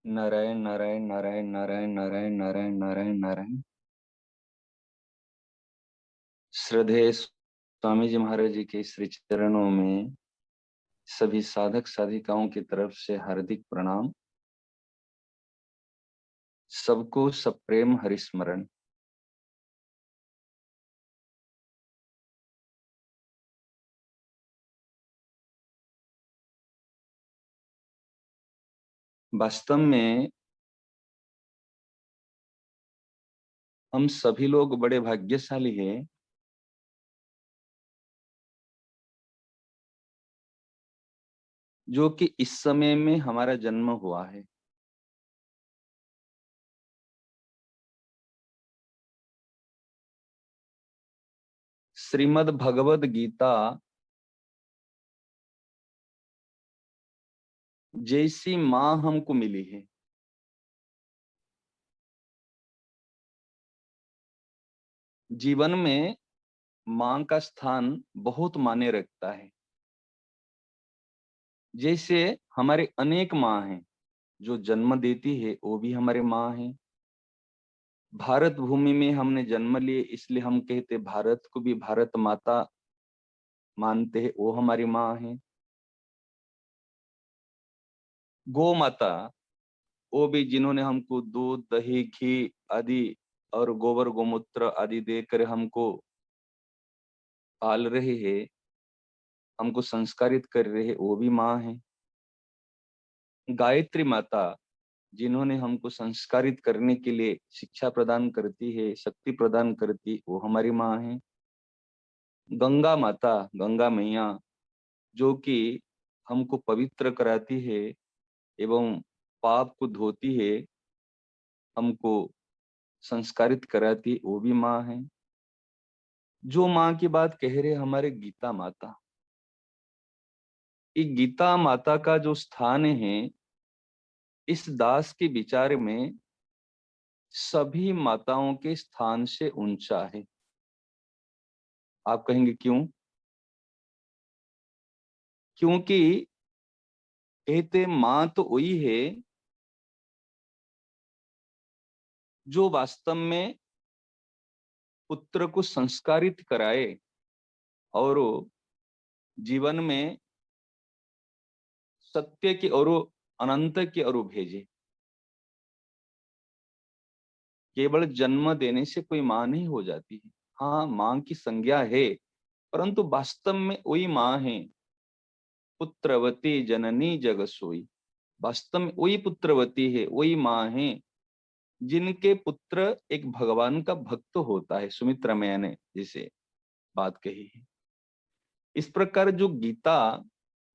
नारायण नारायण नारायण नारायण नारायण नारायण नारायण नारायण। श्रद्धेय स्वामी जी महाराज जी के श्री चरणों में सभी साधक साधिकाओं की तरफ से हार्दिक प्रणाम। सबको सप्रेम हरिस्मरण। वास्तव में हम सभी लोग बड़े भाग्यशाली हैं जो कि इस समय में हमारा जन्म हुआ है। श्रीमद् भगवद गीता जैसी माँ हमको मिली है। जीवन में माँ का स्थान बहुत मायने रखता है। जैसे हमारे अनेक माँ हैं जो जन्म देती है, वो भी हमारे माँ हैं। भारत भूमि में हमने जन्म लिए इसलिए हम कहते भारत को भी भारत माता मानते हैं, वो हमारी माँ है। गौ माता, वो भी जिन्होंने हमको दूध दही घी आदि और गोबर गोमूत्र आदि देकर हमको पाल रहे हैं, हमको संस्कारित कर रहे हैं, वो भी माँ है। गायत्री माता, जिन्होंने हमको संस्कारित करने के लिए शिक्षा प्रदान करती है, शक्ति प्रदान करती, वो हमारी माँ है। गंगा माता, गंगा मैया, जो कि हमको पवित्र कराती है एवं पाप को धोती है, हमको संस्कारित कराती, वो भी माँ है। जो माँ की बात कह रहे हमारे गीता माता, ये गीता माता का जो स्थान है इस दास के विचार में सभी माताओं के स्थान से ऊंचा है। आप कहेंगे क्यों? क्योंकि कहते माँ तो वही है जो वास्तव में पुत्र को संस्कारित कराए और जीवन में सत्य की ओर, अनंत की ओर भेजे। केवल जन्म देने से कोई माँ नहीं हो जाती है। हाँ, माँ की संज्ञा है, परंतु वास्तव में वही माँ है। पुत्रवती जननी जग सोई, वास्तव में वही पुत्रवती है, वही माँ है जिनके पुत्र एक भगवान का भक्त होता है। सुमित्रा मैया ने जिसे बात कही है, इस प्रकार जो गीता,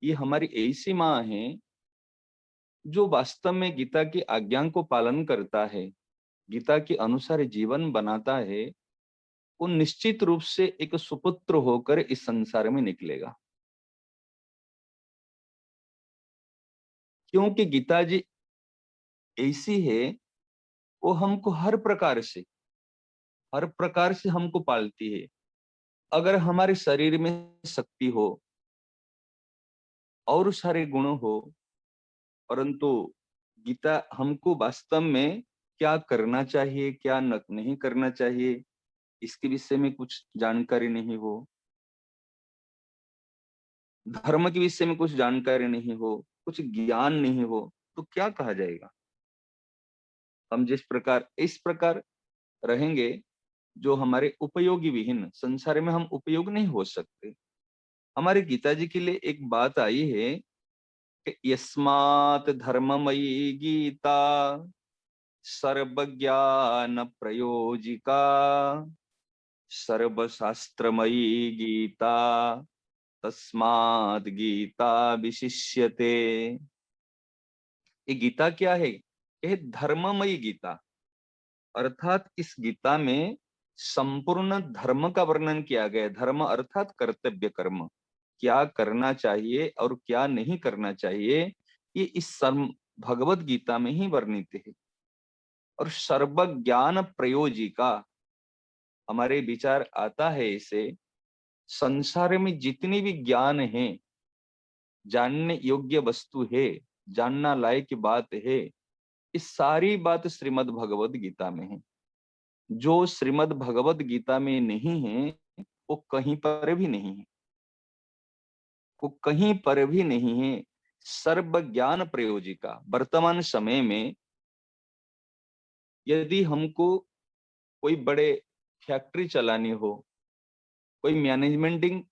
ये हमारी ऐसी माँ है जो वास्तव में गीता की आज्ञा को पालन करता है, गीता के अनुसार जीवन बनाता है, वो निश्चित रूप से एक सुपुत्र होकर इस संसार में निकलेगा। क्योंकि गीता जी ऐसी है, वो हमको हर प्रकार से हमको पालती है। अगर हमारे शरीर में शक्ति हो और सारे गुण हो, परंतु गीता हमको वास्तव में क्या करना चाहिए, क्या नहीं करना चाहिए, इसके विषय में कुछ जानकारी नहीं हो, धर्म के विषय में कुछ जानकारी नहीं हो, कुछ ज्ञान नहीं हो, तो क्या कहा जाएगा? हम जिस प्रकार इस प्रकार रहेंगे जो हमारे उपयोगी विहीन, संसार में हम उपयोग नहीं हो सकते। हमारे गीता जी के लिए एक बात आई है कि यस्मात् धर्ममयी गीता सर्वज्ञान प्रयोजिका सर्वशास्त्रमयी गीता तस्मात् गीता विशिष्यते। ये गीता क्या है? यह धर्ममयी गीता, अर्थात इस गीता में संपूर्ण धर्म का वर्णन किया गया। धर्म अर्थात कर्तव्य कर्म, क्या करना चाहिए और क्या नहीं करना चाहिए, ये इस भगवत गीता में ही वर्णित है। और सर्वज्ञान प्रयोजिका, हमारे विचार आता है इसे, संसार में जितनी भी ज्ञान है, जानने योग्य वस्तु है, जानना लायक बात है, इस सारी बात श्रीमद् भगवद गीता में है। जो श्रीमद् भगवद गीता में नहीं है वो कहीं पर भी नहीं है, वो कहीं पर भी नहीं है। सर्व ज्ञान प्रयोजिका। वर्तमान समय में यदि हमको कोई बड़े फैक्ट्री चलानी हो, कोई मैनेजमेंटिंग,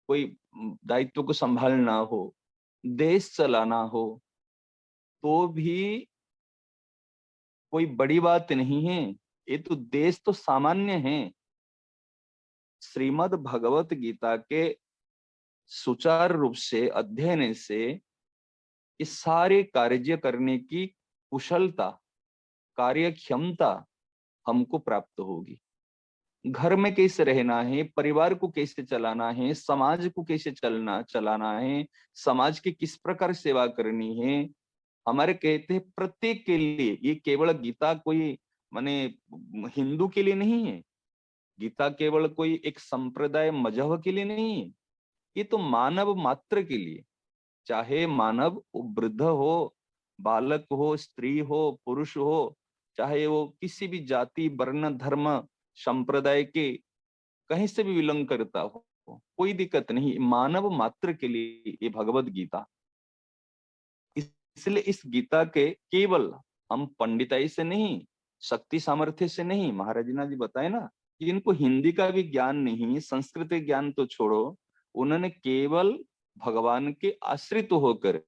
कोई दायित्व को संभालना हो, देश चलाना हो, तो भी कोई बड़ी बात नहीं है। ये तो देश तो सामान्य है। श्रीमद् भगवत गीता के सुचारू रूप से अध्ययन से इस सारे कार्य करने की कुशलता, कार्य क्षमता हमको प्राप्त होगी। घर में कैसे रहना है, परिवार को कैसे चलाना है, समाज को कैसे चलाना है, समाज की किस प्रकार सेवा करनी है। हमारे कहते हैं प्रत्येक के लिए। ये केवल गीता कोई माने हिंदू के लिए नहीं है, गीता केवल कोई एक संप्रदाय मजहब के लिए नहीं है। ये तो मानव मात्र के लिए, चाहे मानव वृद्ध हो, बालक हो, स्त्री हो, पुरुष हो, चाहे वो किसी भी जाति, वर्ण, धर्म, संप्रदाय के कहीं से भी बिलोंग करता हो, कोई दिक्कत नहीं। मानव मात्र के लिए ये भगवत गीता। इसलिए इस गीता के केवल हम पंडिताई से नहीं, शक्ति सामर्थ्य से नहीं, महाराज जी बताए ना कि इनको हिंदी का भी ज्ञान नहीं, संस्कृत ज्ञान तो छोड़ो, उन्होंने केवल भगवान के आश्रित होकर,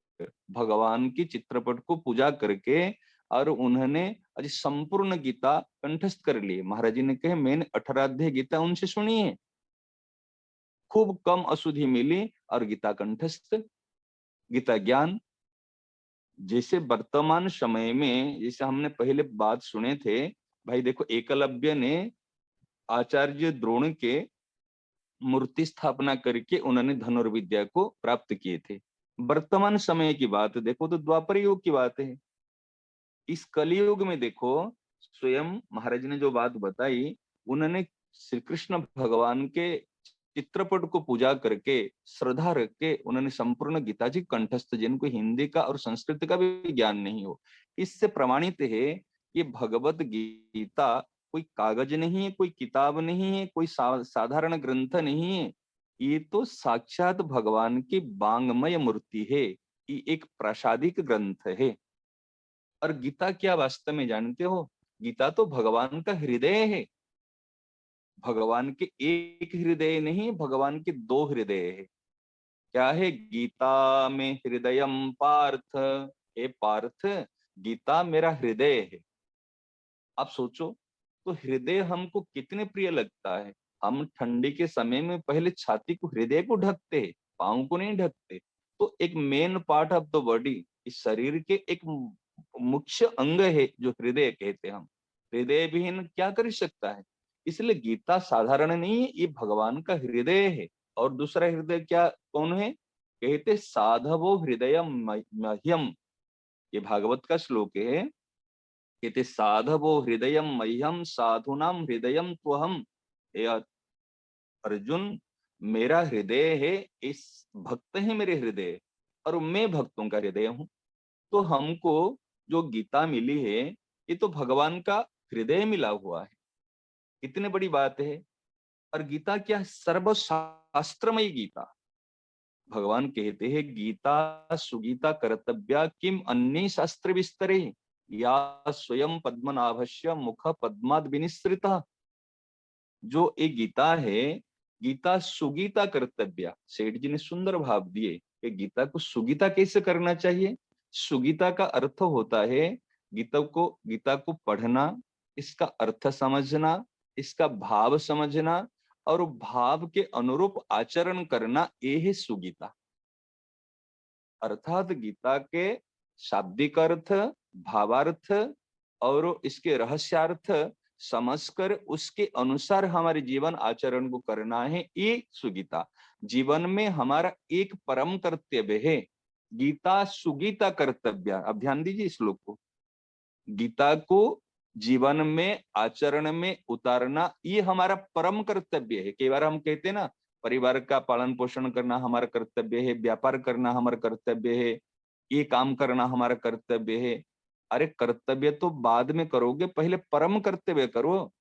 भगवान की चित्रपट को पूजा करके, और उन्होंने आज संपूर्ण गीता कंठस्थ कर ली। महाराज जी ने कहे मैंने 18 अध्याय गीता उनसे सुनी है, खूब कम अशुद्धि मिली और गीता कंठस्थ, गीता ज्ञान। जैसे वर्तमान समय में, जैसे हमने पहले बात सुने थे, भाई देखो एकलव्य ने आचार्य द्रोण के मूर्ति स्थापना करके उन्होंने धनुर्विद्या को प्राप्त किए थे। वर्तमान समय की बात देखो तो द्वापर युग की बात है। इस कलयुग में देखो, स्वयं महाराज ने जो बात बताई, उन्होंने श्री कृष्ण भगवान के चित्रपट को पूजा करके, श्रद्धा रख के, उन्होंने संपूर्ण गीता जी कंठस्थ, जिनको हिंदी का और संस्कृत का भी ज्ञान नहीं हो। इससे प्रमाणित है ये भगवत गीता कोई कागज नहीं है, कोई किताब नहीं है, कोई साधारण ग्रंथ नहीं है। ये तो साक्षात भगवान की वांग्मय मूर्ति है। ये एक प्रसादिक ग्रंथ है। और गीता क्या वास्तव में जानते हो? गीता तो भगवान का हृदय है। भगवान के एक हृदय नहीं, भगवान के दो हृदय है। क्या है? गीता में हृदयम पार्थ। हे पार्थ, गीता मेरा हृदय है। आप सोचो तो हृदय हमको कितने प्रिय लगता है। हम ठंडी के समय में पहले छाती को, हृदय को ढकते हैं, पाँव को नहीं ढकते। तो एक main part of the body, इस शरीर के एक मुख्य अंग है जो हृदय कहते हैं हम। हृदय विहीन क्या कर सकता है? इसलिए गीता साधारण नहीं है, ये भगवान का हृदय है। और दूसरा हृदय क्या, कौन है? कहते साधवो हृदय मह्यम। ये भागवत का श्लोक है। कहते साधवो हृदय मह्यम साधुनाम हृदय त्वहम। हे अर्जुन, मेरा हृदय है, इस भक्त है मेरे हृदय, और मैं भक्तों का हृदय हूँ। तो हमको जो गीता मिली है, ये तो भगवान का हृदय मिला हुआ है। कितनी बड़ी बात है। और गीता क्या? सर्वशास्त्रमयी गीता। भगवान कहते हैं गीता सुगीता कर्तव्या किम अन्य शास्त्र विस्तरे, या स्वयं पद्मनाभस्य मुख पद्माद विनिसृता। जो एक गीता है, गीता सुगीता कर्तव्य। सेठ जी ने सुंदर भाव दिए कि गीता को सुगीता कैसे करना चाहिए। सुगीता का अर्थ होता है गीता को पढ़ना, इसका अर्थ समझना, इसका भाव समझना, और भाव के अनुरूप आचरण करना, ये है सुगीता। अर्थात गीता के शाब्दिक अर्थ, भावार्थ और इसके रहस्यार्थ समझकर उसके अनुसार हमारे जीवन आचरण को करना है, ये सुगीता। जीवन में हमारा एक परम कर्तव्य है, गीता सुगीता कर्तव्य। अब ध्यान दीजिए इस श्लोक को। गीता को जीवन में आचरण में उतारना, ये हमारा परम कर्तव्य है। कई बार हम कहते हैं ना, परिवार का पालन पोषण करना हमारा कर्तव्य है, व्यापार करना हमारा कर्तव्य है, ये काम करना हमारा कर्तव्य है। अरे कर्तव्य तो बाद में करोगे, पहले परम कर्तव्य करो।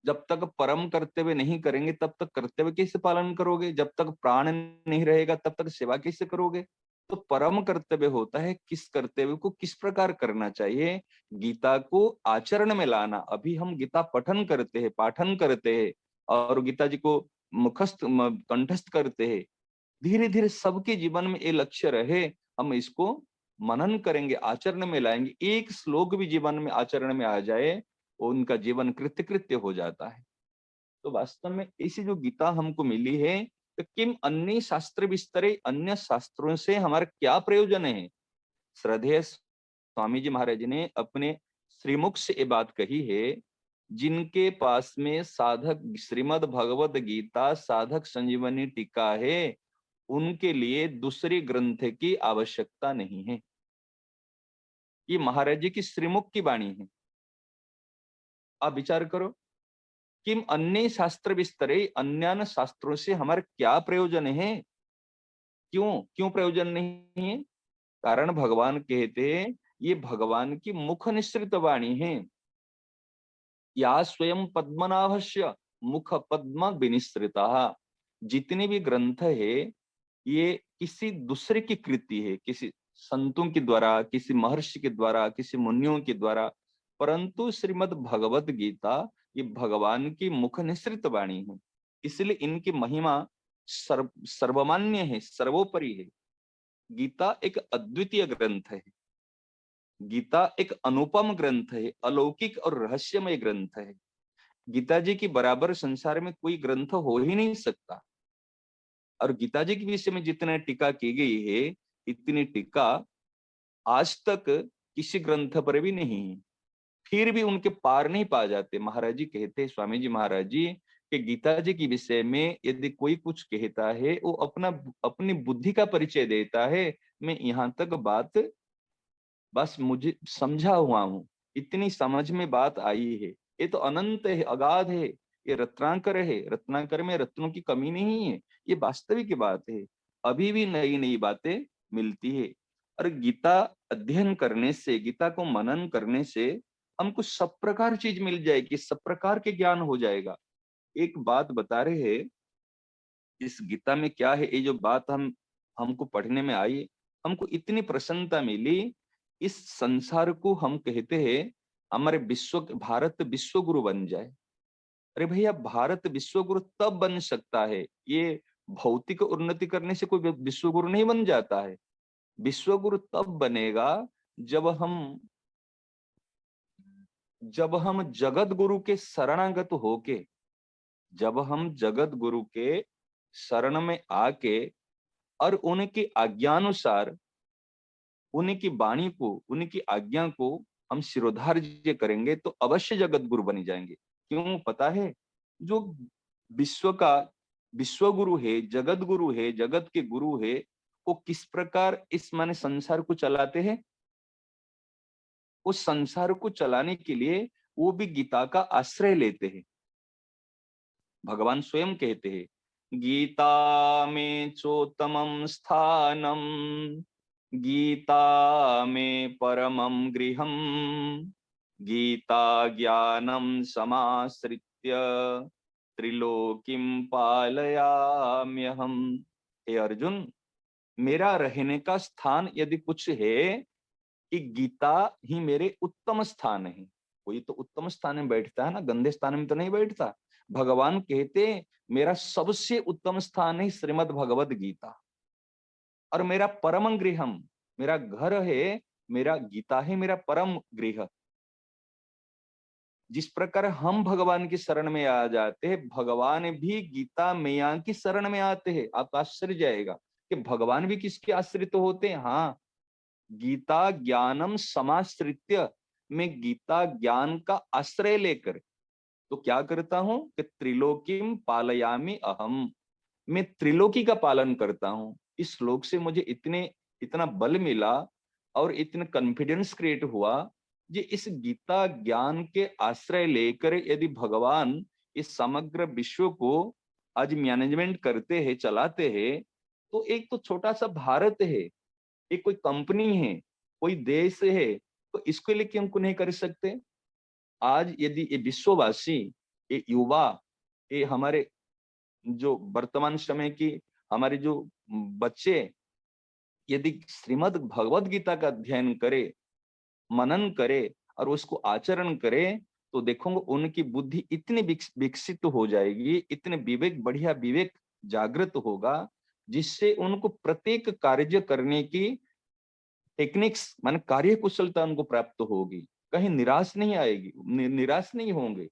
जब तक परम कर्तव्य नहीं करेंगे तब तक कर्तव्य कैसे पालन करोगे? जब तक प्राण नहीं रहेगा तब तक सेवा कैसे करोगे? तो परम कर्तव्य होता है किस कर्तव्य को किस प्रकार करना चाहिए, गीता को आचरण में लाना। अभी हम गीता पठन करते हैं, पाठन करते हैं और गीता जी को कंठस्थ करते हैं। धीरे धीरे सबके जीवन में ये लक्ष्य रहे, हम इसको मनन करेंगे, आचरण में लाएंगे। एक श्लोक भी जीवन में आचरण में आ जाए, उनका जीवन कृत्य कृत्य हो जाता है। तो वास्तव में इसी जो गीता हमको मिली है, तो किम अन्य शास्त्र विस्तरे, अन्य शास्त्रों से हमारा क्या प्रयोजन है? श्रद्धेय स्वामी जी महाराज ने अपने श्रीमुख से ये बात कही है, जिनके पास में साधक श्रीमद् भगवत गीता साधक संजीवनी टीका है, उनके लिए दूसरी ग्रंथ की आवश्यकता नहीं है। ये महाराज जी की श्रीमुख की वाणी है। आप विचार करो, किम अन्य शास्त्र विस्तरे, अन्य शास्त्रों से हमारे क्या प्रयोजन है? क्यों क्यों प्रयोजन नहीं है? कारण भगवान कहते हैं ये भगवान की मुख निसृत वाणी है। या स्वयं पद्मनाभस्य मुख पद्म विनिसृता। जितने भी ग्रंथ है ये किसी दूसरे की कृति है, किसी संतों के द्वारा, किसी महर्षि के द्वारा, किसी मुनियों के द्वारा, परंतु श्रीमद् भगवत गीता ये भगवान की मुख निसृत वाणी है। इसलिए इनकी महिमा सर्वमान्य है, सर्वोपरि है। गीता एक अद्वितीय ग्रंथ है। गीता एक अनुपम ग्रंथ है, अलौकिक और रहस्यमय ग्रंथ है। गीता जी की बराबर संसार में कोई ग्रंथ हो ही नहीं सकता। और गीता जी के विषय में जितने टीका की गई है, इतनी टीका आज तक किसी ग्रंथ पर भी नहीं है। फिर भी उनके पार नहीं पा जाते। महाराज जी कहते हैं, स्वामी जी महाराज जी, कि गीता जी के विषय में यदि कोई कुछ कहता है, वो अपनी बुद्धि का परिचय देता है। मैं यहाँ तक बात बस मुझे समझा हुआ हूँ, इतनी समझ में बात आई है। ये तो अनंत है, अगाध है, ये रत्नाकर है, रत्नाकर में रत्नों की कमी नहीं है। ये वास्तविक बात है। अभी भी नई नई बातें मिलती है। और गीता अध्ययन करने से, गीता को मनन करने से हमको सब प्रकार चीज मिल जाएगी, सब प्रकार के ज्ञान हो जाएगा। एक बात बता रहे हैं, इस गीता में क्या है, ये जो बात हमको पढ़ने में आई, हमको इतनी प्रसन्नता मिली। इस संसार को हम कहते हैं हमारे भारत विश्व गुरु बन जाए। अरे भैया, भारत विश्व गुरु तब बन सकता है, ये भौतिक उन्नति करने से कोई विश्व गुरु नहीं बन जाता है। विश्व गुरु तब बनेगा जब हम जगत गुरु के शरणागत होके, जब हम जगत गुरु के शरण में आके और उनकी आज्ञानुसार, उनकी वाणी को, उनकी आज्ञा को हम शिरोधार्य करेंगे, तो अवश्य जगत गुरु बन जाएंगे। क्यों पता है? जो विश्व का विश्व गुरु है, जगत गुरु है, जगत के गुरु है, वो किस प्रकार इस माने संसार को चलाते हैं? उस संसार को चलाने के लिए वो भी गीता का आश्रय लेते हैं। भगवान स्वयं कहते हैं, गीता में चोत्तमं स्थानम, गीता में परमं गृहम, गीता ज्ञानम समाश्रित्य त्रिलोकीम पालयाम्यहम्। हे अर्जुन, मेरा रहने का स्थान यदि कुछ है, कि गीता ही मेरे उत्तम स्थान है। कोई तो उत्तम स्थान में बैठता है ना, गंदे स्थान में तो नहीं बैठता। भगवान कहते मेरा सबसे उत्तम स्थान है श्रीमद् भगवद गीता, और मेरा परम गृहम, मेरा घर है, मेरा गीता है मेरा परम गृह। जिस प्रकार हम भगवान की शरण में आ जाते हैं, भगवान भी गीता मैया की शरण में आते हैं। आपको आश्चर्य जाएगा कि भगवान भी किसके आश्रित होते हैं? हाँ, गीता ज्ञानम समाश्रित्य, मैं गीता ज्ञान का आश्रय लेकर तो क्या करता हूं कि त्रिलोकीम पालयामि अहम, मैं त्रिलोकी का पालन करता हूं। इस श्लोक से मुझे इतना बल मिला और इतना कॉन्फिडेंस क्रिएट हुआ, ये इस गीता ज्ञान के आश्रय लेकर यदि भगवान इस समग्र विश्व को आज मैनेजमेंट करते हैं, चलाते हैं, तो एक तो छोटा सा भारत है, एक कोई कंपनी है, कोई देश है, तो इसके लिए क्यों नहीं कर सकते? आज यदि ये विश्ववासी, ये युवा, ये हमारे जो वर्तमान समय की हमारे जो बच्चे यदि श्रीमद् भगवद गीता का अध्ययन करे, मनन करे और उसको आचरण करे, तो देखोगे उनकी बुद्धि इतनी विकसित हो जाएगी, इतने विवेक, बढ़िया विवेक जागृत होगा, जिससे उनको प्रत्येक कार्य करने की टेक्निक्स माने कार्य कुशलता उनको प्राप्त होगी। कहीं निराश नहीं आएगी, निराश नहीं होंगे,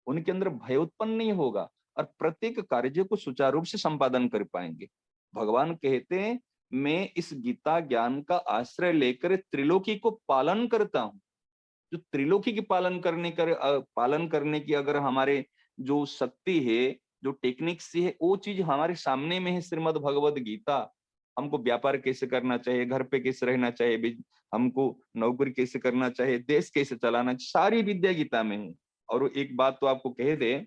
उनके अंदर भय उत्पन्न नहीं होगा और प्रत्येक कार्य को सुचारू रूप से संपादन कर पाएंगे। भगवान कहते हैं, मैं इस गीता ज्ञान का आश्रय लेकर त्रिलोकी को पालन करता हूँ। जो त्रिलोकी की पालन करने की अगर हमारे जो शक्ति है, जो टेक्निक्स है, वो चीज हमारे सामने में है श्रीमद् भगवद गीता। हमको व्यापार कैसे करना चाहिए, घर पे कैसे रहना चाहिए, हमको नौकरी कैसे करना चाहिए, देश कैसे चलाना चाहिए, सारी विद्या गीता में है। और एक बात तो आपको कह दे,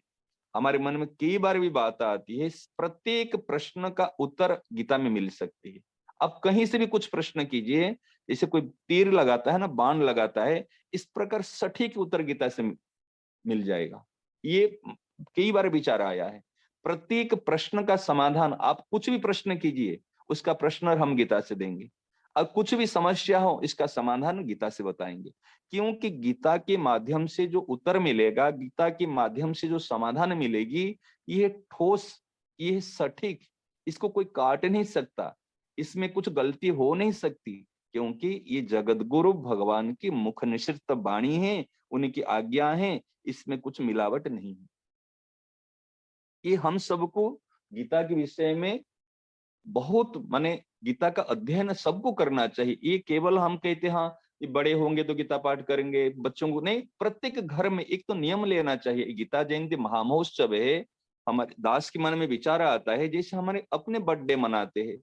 हमारे मन में कई बार भी बात आती है, प्रत्येक प्रश्न का उत्तर गीता में मिल सकती है। आप कहीं से भी कुछ प्रश्न कीजिए, जैसे कोई तीर लगाता है ना, बाण लगाता है, इस प्रकार सटीक उत्तर गीता से मिल जाएगा। ये कई बार विचार आया है। प्रत्येक प्रश्न का समाधान, आप कुछ भी प्रश्न कीजिए, उसका प्रश्न हम गीता से देंगे। और कुछ भी समस्या हो, इसका समाधान गीता से बताएंगे। क्योंकि गीता के माध्यम से जो उत्तर मिलेगा, गीता के माध्यम से जो समाधान मिलेगी, ये ठोस, ये सटीक, इसको कोई काट नहीं सकता, इसमें कुछ गलती हो नहीं सकती, क्योंकि ये जगत गुरु भगवान की मुख निसृत वाणी है, उनकी आज्ञा है, इसमें कुछ मिलावट नहीं है। ये हम सबको गीता के विषय में बहुत माने गीता का अध्ययन सबको करना चाहिए। ये केवल हम कहते हैं, हाँ ये बड़े होंगे तो गीता पाठ करेंगे, बच्चों को नहीं, प्रत्येक घर में एक तो नियम लेना चाहिए। गीता जयंती महामहोत्सव है, हमारे दास के मन में विचार आता है, जैसे हमारे अपने बर्थडे मनाते हैं,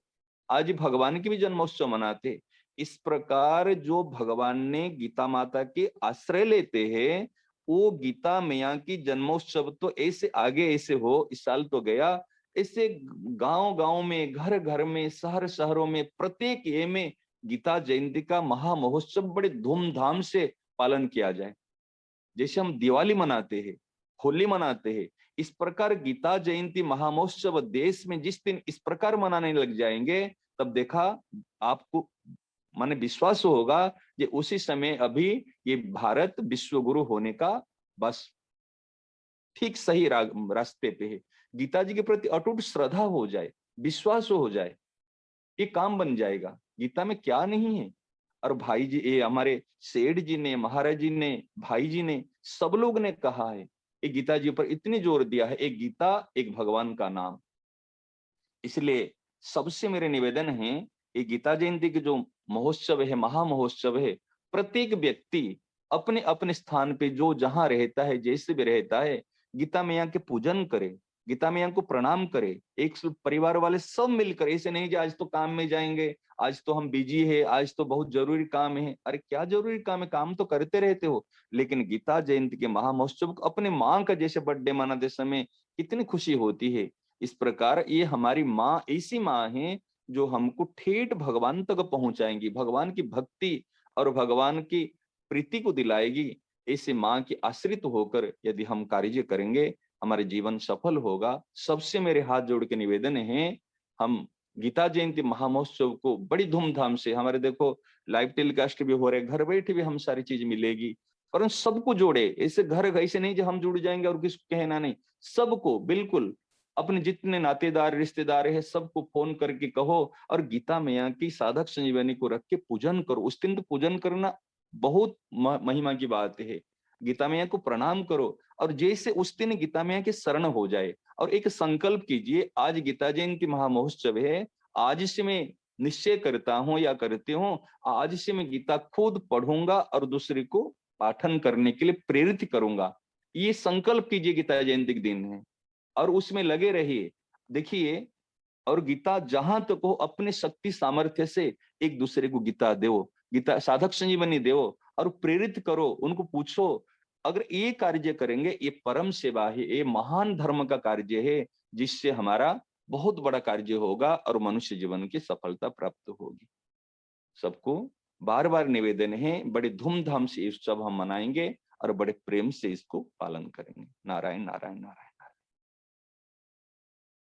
आज भगवान की भी जन्मोत्सव मनाते हैं, इस प्रकार जो भगवान ने गीता माता के आश्रय लेते हैं, वो गीता मैया की जन्मोत्सव तो ऐसे आगे ऐसे हो, इस साल तो गया, ऐसे गांव गांव में, घर घर में, शहर शहरों में, प्रत्येक ये में गीता जयंती का महा महोत्सव बड़े धूमधाम से पालन किया जाए। जैसे हम दिवाली मनाते हैं, होली मनाते हैं, इस प्रकार गीता जयंती महामहोत्सव देश में जिस दिन इस प्रकार मनाने लग जाएंगे, तब देखा आपको माने विश्वास होगा, ये उसी समय अभी ये भारत विश्व गुरु होने का बस ठीक सही रास्ते पे है। गीता जी के प्रति अटूट श्रद्धा हो जाए, विश्वास हो जाए, ये काम बन जाएगा। गीता में क्या नहीं है। और भाई जी, ये हमारे सेठ जी ने, महाराज जी ने, भाई जी ने, सब लोग ने कहा है, ये गीता जी पर इतनी जोर दिया है, एक गीता, एक भगवान का नाम। इसलिए सबसे मेरे निवेदन है, ये गीता जयंती के जो महोत्सव है, महामहोत्सव है, प्रत्येक व्यक्ति अपने अपने स्थान पे जो जहां रहता है, जैसे भी रहता है, गीता मैया के पूजन करे, गीता मैया को प्रणाम करे। एक परिवार वाले सब मिलकर, ऐसे नहीं कि आज तो काम में जाएंगे, आज तो हम बिजी है, आज तो बहुत जरूरी काम है। अरे क्या जरूरी काम है, काम तो करते रहते हो, लेकिन गीता जयंती के महामहोत्सव को अपने माँ का जैसे बर्थडे मनाते समय कितनी खुशी होती है। इस प्रकार ये हमारी माँ ऐसी माँ है जो हमको ठेठ भगवान तक पहुंचाएंगी, भगवान की भक्ति और भगवान की प्रीति को दिलाएगी। ऐसे माँ की आश्रित होकर यदि हम कार्य करेंगे, हमारे जीवन सफल होगा। सबसे मेरे हाथ जोड़ के निवेदन है, हम गीता जयंती महामहोत्सव को बड़ी धूमधाम से, हमारे देखो लाइव टेलीकास्ट भी हो रहे, घर बैठे भी हम सारी चीज मिलेगी, परंतु सबको जोड़े। ऐसे घर ऐसे नहीं जो हम जुड़ जाएंगे और किसको कहना नहीं, सबको बिल्कुल अपने जितने नातेदार रिश्तेदार है सबको फोन करके कहो, और गीता मैया की साधक संजीवनी को रख के पूजन करो। उस दिन तो पूजन करना बहुत महिमा की बात है। गीता मैया को प्रणाम करो, और जैसे उस दिन गीता मैया के शरण हो जाए, और एक संकल्प कीजिए, आज गीता जयंती महामहोत्सव है, आज से मैं निश्चय करता हूँ या करती हूँ, आज से मैं गीता खुद पढ़ूंगा और दूसरे को पाठन करने के लिए प्रेरित करूंगा। ये संकल्प कीजिए, गीता जयंती के दिन है, और उसमें लगे रहिए। देखिए, और गीता जहां तक हो अपने शक्ति सामर्थ्य से एक दूसरे को गीता दो, गीता साधक संजीवनी दो और प्रेरित करो, उनको पूछो। अगर ये कार्य करेंगे, ये परम सेवा है, ये महान धर्म का कार्य है, जिससे हमारा बहुत बड़ा कार्य होगा और मनुष्य जीवन की सफलता प्राप्त होगी। सबको बार बार निवेदन है, बड़े धूमधाम से ये उत्सव हम मनाएंगे और बड़े प्रेम से इसको पालन करेंगे। नारायण नारायण नारायण।